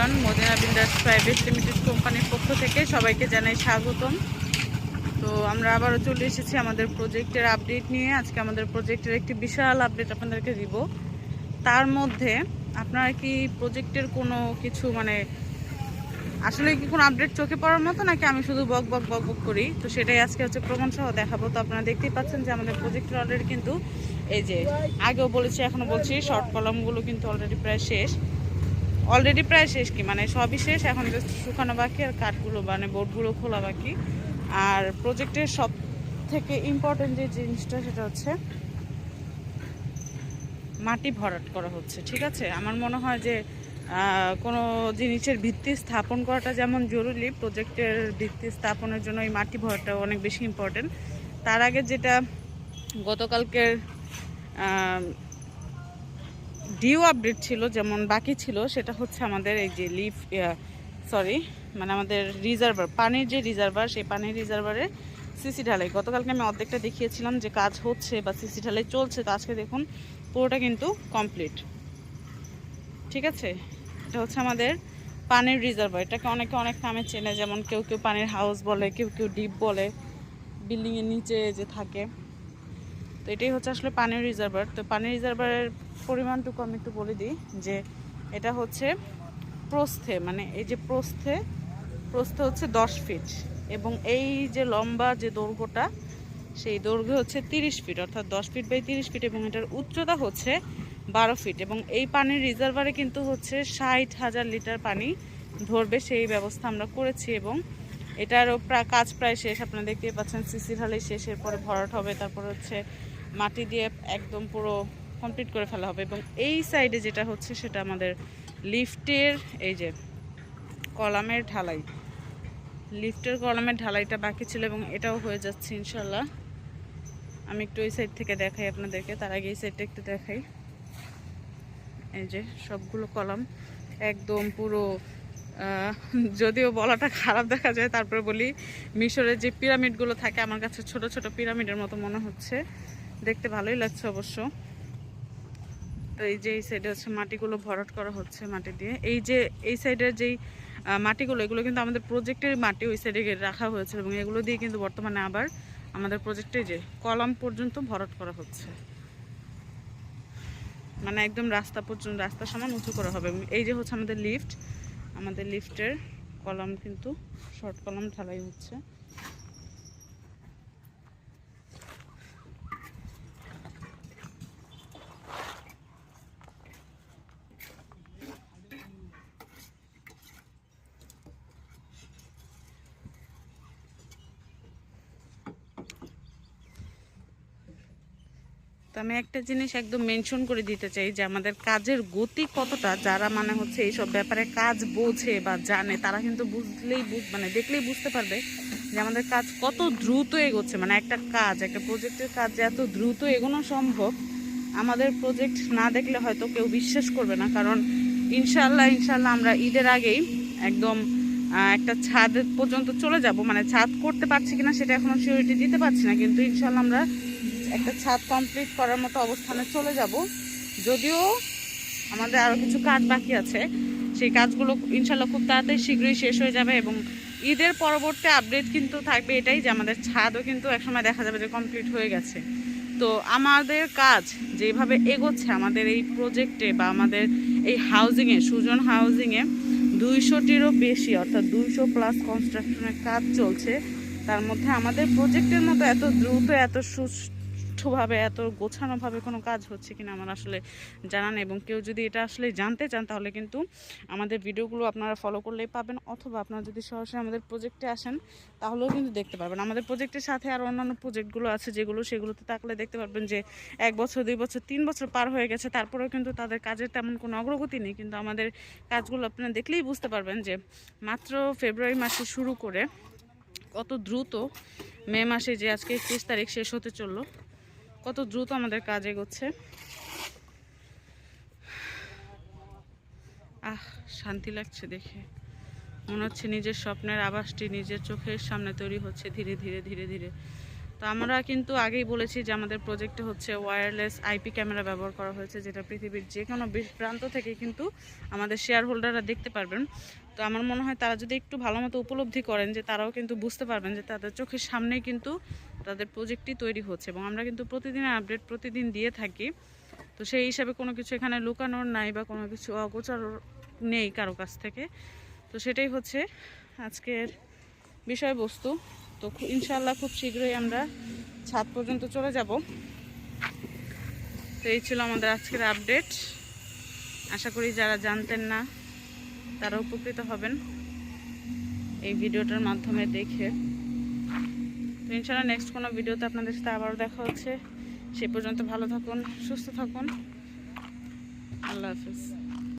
Everyone, Madina builders private limited কোম্পানির পক্ষ থেকে সবাইকে জানাই স্বাগতম। তো আমরা আবারও চলে এসেছি আমাদের প্রজেক্টের আপডেট নিয়ে। আজকে আমাদের প্রজেক্টের একটি বিশাল আপডেট আপনাদেরকে দিব। তার মধ্যে আপনারা কি প্রজেক্টের কোনো কিছু আসলে কি কোনো আপডেট চোখে পড়ার মতো, নাকি আমি শুধু বক বক বক বক করি, তো সেটাই আজকে হচ্ছে প্রমাণ সহ দেখাবো। তো আপনারা দেখতেই পাচ্ছেন যে আমাদের প্রজেক্টের অলরেডি কিন্তু এই যে আগেও বলেছি এখনও বলছি, শর্ট কলামগুলো কিন্তু অলরেডি প্রায় শেষ। কি সবই শেষ, এখন জাস্ট শুকানো বাকি আর কাঠগুলো বোর্ডগুলো খোলা বাকি। আর প্রজেক্টের সব থেকে ইম্পর্টেন্ট যে জিনিসটা সেটা হচ্ছে মাটি ভরাট করা হচ্ছে। ঠিক আছে, আমার মনে হয় যে কোনো জিনিসের ভিত্তি স্থাপন করাটা যেমন জরুরি, প্রজেক্টের ভিত্তি স্থাপনের জন্য এই মাটি ভরাটটা অনেক বেশি ইম্পর্টেন্ট। তার আগে যেটা গতকালকের ডিউ আপডেট ছিল, যেমন বাকি ছিল, সেটা হচ্ছে আমাদের এই যে আমাদের রিজার্ভার, পানির যে রিজার্ভার, সেই পানির রিজার্ভারে সিসি ঢালাই। গতকালকে আমি অর্ধেকটা দেখিয়েছিলাম যে কাজ হচ্ছে বা সিসি ঢালাই চলছে, তো আজকে দেখুন পুরোটা কিন্তু কমপ্লিট। ঠিক আছে, এটা হচ্ছে আমাদের পানির রিজার্ভার। এটাকে অনেকে অনেক নামে চেনে, যেমন কেউ কেউ পানির হাউস বলে, কেউ কেউ ডিপ বলে, বিল্ডিংয়ের নিচে যে থাকে। তো এটাই হচ্ছে আসলে পানির রিজার্ভার। তো পানির রিজার্ভারের পরিমাণটুকু আমি একটু বলে দিই যে এটা হচ্ছে প্রস্থে, এই যে প্রস্থে হচ্ছে 10 ফিট, এবং এই যে লম্বা যে দৈর্ঘ্যটা, সেই দৈর্ঘ্য হচ্ছে 30 ফিট, অর্থাৎ 10 ফিট বাই 30 ফিট, এবং এটার উচ্চতা হচ্ছে 12 ফিট। এবং এই পানির রিজার্ভারে কিন্তু হচ্ছে 60,000 লিটার পানি ধরবে, সেই ব্যবস্থা আমরা করেছি। এবং এটারও কাজ প্রায় শেষ, আপনারা দেখতেই পাচ্ছেন। সিসি ঢালাই শেষ, এরপরে ভরাট হবে, তারপর হচ্ছে মাটি দিয়ে একদম পুরো কমপ্লিট করে ফেলা হবে। এবং এই সাইডে যেটা হচ্ছে সেটা আমাদের লিফটের এই যে কলামের ঢালাই, লিফটের কলামের ঢালাইটা বাকি ছিল, এবং এটাও হয়ে যাচ্ছে ইনশাল্লাহ। আমি একটু এই সাইড থেকে দেখাই আপনাদেরকে, তার আগে এই সাইডটা একটু দেখাই। এই যে সবগুলো কলাম একদম পুরো, যদিও বলাটা খারাপ দেখা যায়, তারপরে বলি, মিশরের যে পিরামিডগুলো থাকে আমার কাছে ছোট ছোট পিরামিডের মতো মনে হচ্ছে, দেখতে ভালোই লাগছে অবশ্য। তো এই যে এই সাইডে হচ্ছে মাটিগুলো ভরাট করা হচ্ছে মাটি দিয়ে। এই যে এই সাইডের যেই মাটিগুলো, এগুলো কিন্তু আমাদের প্রজেক্টের মাটি, ওই সাইডে রাখা হয়েছে, এবং এগুলো দিয়ে কিন্তু বর্তমানে আবার আমাদের প্রজেক্টে যে কলাম পর্যন্ত ভরাট করা হচ্ছে, একদম রাস্তা পর্যন্ত, রাস্তার সমান উঁচু করা হবে। এই যে হচ্ছে আমাদের লিফট, আমাদের লিফটের কলাম কিন্তু শর্ট কলাম ঢালাই হচ্ছে। তো আমি একটা জিনিস একদম মেনশন করে দিতে চাই যে আমাদের কাজের গতি কতটা, যারা হচ্ছে এইসব ব্যাপারে কাজ বোঝে বা জানে, তারা কিন্তু দেখলেই বুঝতে পারবে যে আমাদের কাজ কত দ্রুত এগোচ্ছে। একটা কাজ, একটা প্রজেক্টের কাজ যে এত দ্রুত এগোনো সম্ভব, আমাদের প্রজেক্ট না দেখলে হয়তো কেউ বিশ্বাস করবে না। কারণ ইনশাল্লাহ আমরা ঈদের আগেই একদম একটা ছাদ পর্যন্ত চলে যাব। ছাদ করতে পারছি কিনা সেটা এখনো সিউরিটি দিতে পারছি না, কিন্তু ইনশাল্লাহ আমরা একটা ছাদ কমপ্লিট করার মতো অবস্থানে চলে যাব। যদিও আমাদের আরও কিছু কাজ বাকি আছে, সেই কাজগুলো ইনশাল্লাহ খুব তাড়াতাড়ি শীঘ্রই শেষ হয়ে যাবে। এবং ঈদের পরবর্তী আপডেট কিন্তু থাকবে এটাই, যে আমাদের ছাদও কিন্তু একসময় দেখা যাবে যে কমপ্লিট হয়ে গেছে। তো আমাদের কাজ যেভাবে এগোচ্ছে আমাদের এই প্রজেক্টে বা আমাদের এই হাউজিংয়ে, সুজন হাউজিংয়ে 200টিরও বেশি, অর্থাৎ 200+ কনস্ট্রাকশনের কাজ চলছে। তার মধ্যে আমাদের প্রজেক্টের মতো এত দ্রুত, এত সুষ্ঠুভাবে, এত গোছানোভাবে কোনো কাজ হচ্ছে কিনা আমার আসলে জানা নেই। এবং কেউ যদি এটা আসলে জানতে চান, তাহলে কিন্তু আমাদের ভিডিওগুলো আপনারা ফলো করলেই পাবেন, অথবা আপনারা যদি সরাসরি আমাদের প্রজেক্টে আসেন তাহলেও কিন্তু দেখতে পারবেন। আমাদের প্রজেক্টের সাথে আর অন্যান্য প্রজেক্টগুলো আছে, সেগুলোতে তাকলে দেখতে পারবেন যে 1 বছর, 2 বছর, 3 বছর পার হয়ে গেছে, তারপরেও কিন্তু তাদের কাজের তেমন কোনো অগ্রগতি নেই। কিন্তু আমাদের কাজগুলো আপনারা দেখলেই বুঝতে পারবেন যে মাত্র ফেব্রুয়ারি মাসে শুরু করে কত দ্রুত মে মাসে, যে আজকে 31 তারিখ শেষ হতে চললো, কত দ্রুত আমাদের কাজ এগোচ্ছে। শান্তি লাগছে দেখে, মনে হচ্ছে নিজের স্বপ্নের আবাসটি নিজের চোখের সামনে তৈরি হচ্ছে ধীরে ধীরে ধীরে ধীরে। তো আমরা কিন্তু আগেই বলেছি যে আমাদের প্রজেক্টে হচ্ছে ওয়্যারলেস আইপি ক্যামেরা ব্যবহার করা হয়েছে, যেটা পৃথিবীর যে কোনো প্রান্ত থেকে কিন্তু আমাদের শেয়ার হোল্ডাররা দেখতে পারবেন। তো আমার মনে হয় তারা যদি একটু ভালো মতো উপলব্ধি করেন, যে তারাও কিন্তু বুঝতে পারবেন যে তাদের চোখের সামনেই কিন্তু তাদের প্রজেক্টটি তৈরি হচ্ছে, এবং আমরা কিন্তু প্রতিদিনের আপডেট প্রতিদিন দিয়ে থাকি। তো সেই হিসাবে কোনো কিছু এখানে লুকানোর নাই বা কোনো কিছু অগোচর নেই কারো কাছ থেকে। তো সেটাই হচ্ছে আজকের বিষয়বস্তু। তো ইনশাআল্লাহ খুব শীঘ্রই আমরা ছাদ পর্যন্ত চলে যাব। তো এই ছিল আমাদের আজকের আপডেট। আশা করি যারা জানতেন না তারা উপকৃত হবেন এই ভিডিওটার মাধ্যমে দেখে। তো ইনশাআল্লাহ নেক্সট কোনো ভিডিওতে আপনাদের সাথে আবারও দেখা হচ্ছে। সে পর্যন্ত ভালো থাকুন, সুস্থ থাকুন। আল্লাহ হাফিজ।